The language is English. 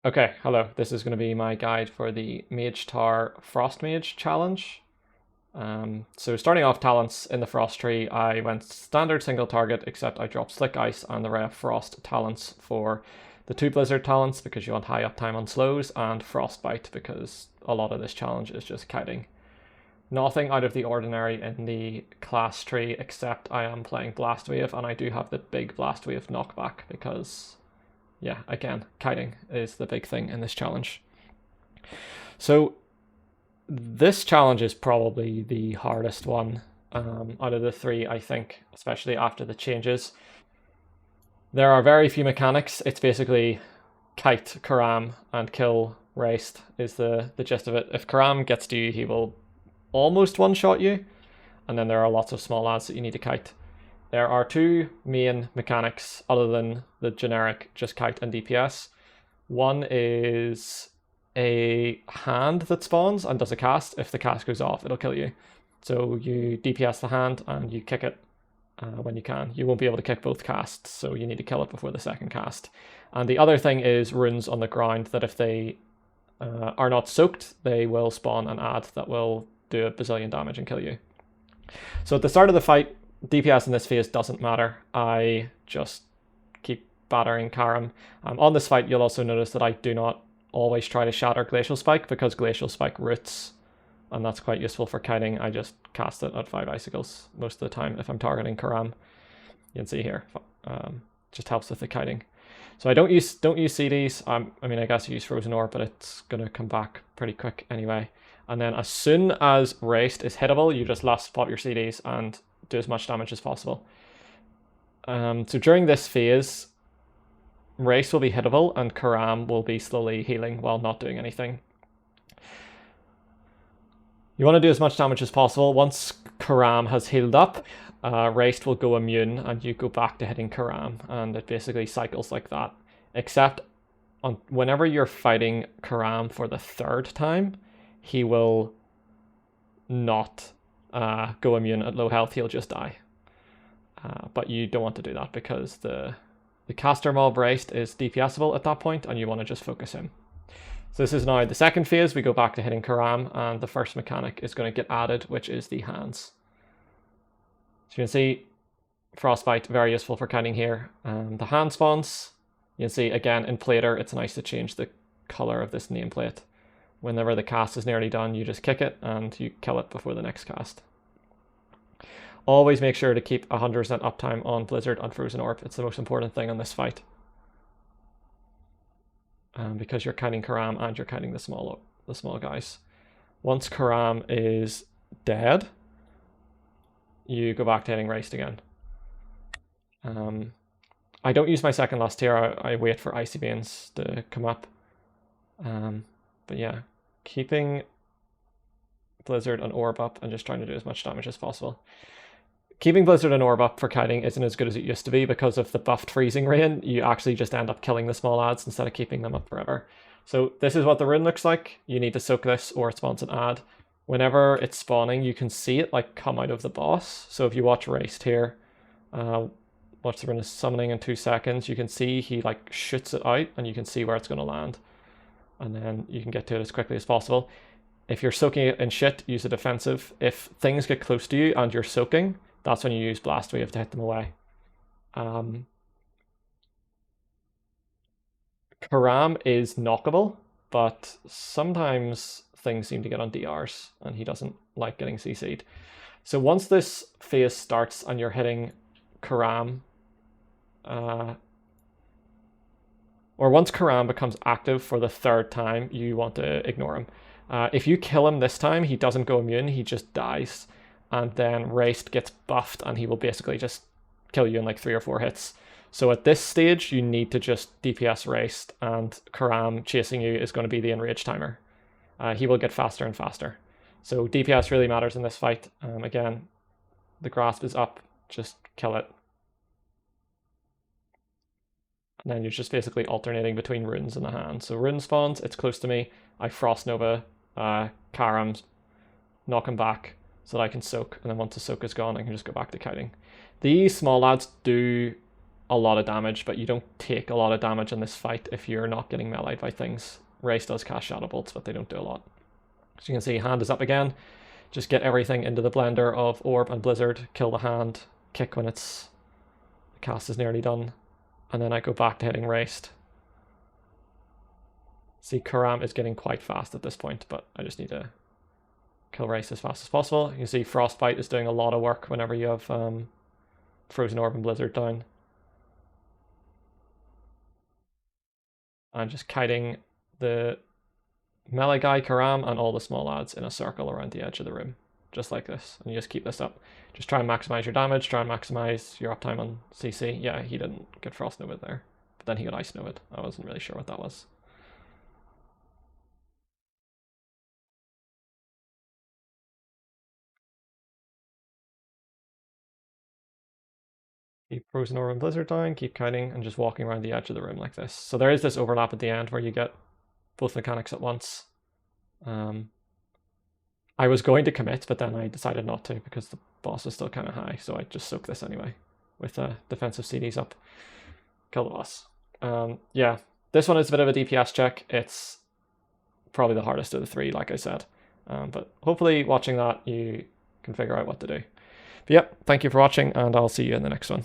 Okay, hello. This is going to be my guide for the Mage Tower Frost Mage challenge. So starting off talents in the Frost tree, I went standard single target, except I dropped Slick Ice and the Ray of Frost talents for the two Blizzard talents because you want high uptime on slows, and Frostbite because a lot of this challenge is just kiting. Nothing out of the ordinary in the class tree, except I am playing Blast Wave, and I do have the big Blast Wave knockback because yeah, again, kiting is the big thing in this challenge. So this challenge is probably the hardest one out of the three, I think, especially after the changes. There are very few mechanics. It's basically kite Karam and kill Raced is the gist of it. If Karam gets to you, he will almost one-shot you, and then there are lots of small lads that you need to kite. There are two main mechanics other than the generic just kite and DPS. One is a hand that spawns and does a cast. If the cast goes off, it'll kill you. So you DPS the hand and you kick it when you can. You won't be able to kick both casts, so you need to kill it before the second cast. And the other thing is runes on the ground that if they are not soaked, they will spawn an ad that will do a bazillion damage and kill you. So at the start of the fight, DPS in this phase doesn't matter. I just keep battering Karam. On this fight, you'll also notice that I do not always try to shatter Glacial Spike because Glacial Spike roots, and that's quite useful for kiting. I just cast it at 5 icicles most of the time if I'm targeting Karam. You can see here, just helps with the kiting. So I don't use CDs. I mean, I guess I use Frozen Orb, but it's gonna come back pretty quick anyway. And then as soon as Raced is hittable, you just last pop your CDs and do as much damage as possible. So during this phase, Race will be hittable and Karam will be slowly healing while not doing anything. You want to do as much damage as possible. Once Karam has healed up, Race will go immune and you go back to hitting Karam, and it basically cycles like that. Except whenever you're fighting Karam for the third time, he will not go immune at low health, he'll just die. But you don't want to do that because the caster mob Raced is DPSable at that point and you want to just focus him. So this is now the second phase. We go back to hitting Karam, and the first mechanic is going to get added, which is the hands. So you can see Frostbite, very useful for kiting here. The hand spawns. You can see again in Plater, it's nice to change the color of this nameplate. Whenever the cast is nearly done, you just kick it and you kill it before the next cast. Always make sure to keep 100% uptime on Blizzard and Frozen Orb. It's the most important thing on this fight. Because you're kiting Karam and you're kiting the small guys. Once Karam is dead, you go back to hitting Raced again. I don't use my second last tier. I wait for Icy Veins to come up. But yeah, keeping Blizzard and Orb up and just trying to do as much damage as possible. Keeping Blizzard and Orb up for kiting isn't as good as it used to be because of the buffed Freezing Rain. You actually just end up killing the small ads instead of keeping them up forever. So this is what the rune looks like. You need to soak this or it spawns an ad. Whenever it's spawning, you can see it like come out of the boss. So if you watch Raced here, watch the rune is summoning in 2 seconds, you can see he like shoots it out and you can see where it's going to land. And then you can get to it as quickly as possible. If you're soaking it in shit, use a defensive. If things get close to you and you're soaking, that's when you use Blast Wave to hit them away. Karam is knockable, but sometimes things seem to get on DRs and he doesn't like getting CC'd. So once this phase starts and you're hitting Karam, or once Karam becomes active for the third time, you want to ignore him. If you kill him this time, he doesn't go immune, he just dies. And then Raced gets buffed and he will basically just kill you in like 3 or 4 hits. So at this stage, you need to just DPS Raced, and Karam chasing you is going to be the enrage timer. He will get faster and faster. So DPS really matters in this fight. Again, the grasp is up, just kill it. And then you're just basically alternating between runes in the hand. So rune spawns, it's close to me. I Frost Nova, Karam, knock him back so that I can soak. And then once the soak is gone, I can just go back to kiting. These small lads do a lot of damage, but you don't take a lot of damage in this fight if you're not getting meleeed by things. Race does cast Shadow Bolts, but they don't do a lot. So you can see hand is up again. Just get everything into the blender of Orb and Blizzard, kill the hand, kick when the cast is nearly done, and then I go back to hitting Raced. See, Karam is getting quite fast at this point, but I just need to kill Race as fast as possible. You can see Frostbite is doing a lot of work whenever you have Frozen Orb and Blizzard down. I'm just kiting the melee guy, Karam, and all the small lads in a circle around the edge of the room, just like this. And you just keep this up. Just try and maximize your damage, try and maximize your uptime on CC. Yeah, he didn't get Frost Nova there, but then he got Ice Nova. I wasn't really sure what that was. Keep Frozen Orb and Blizzard down, keep kiting, and just walking around the edge of the room like this. So there is this overlap at the end where you get both mechanics at once. I was going to commit, but then I decided not to because the boss was still kind of high, so I just soak this anyway with defensive CDs up. Kill the boss. Yeah, this one is a bit of a DPS check. It's probably the hardest of the three, like I said. But hopefully watching that, you can figure out what to do. But yep, thank you for watching, and I'll see you in the next one.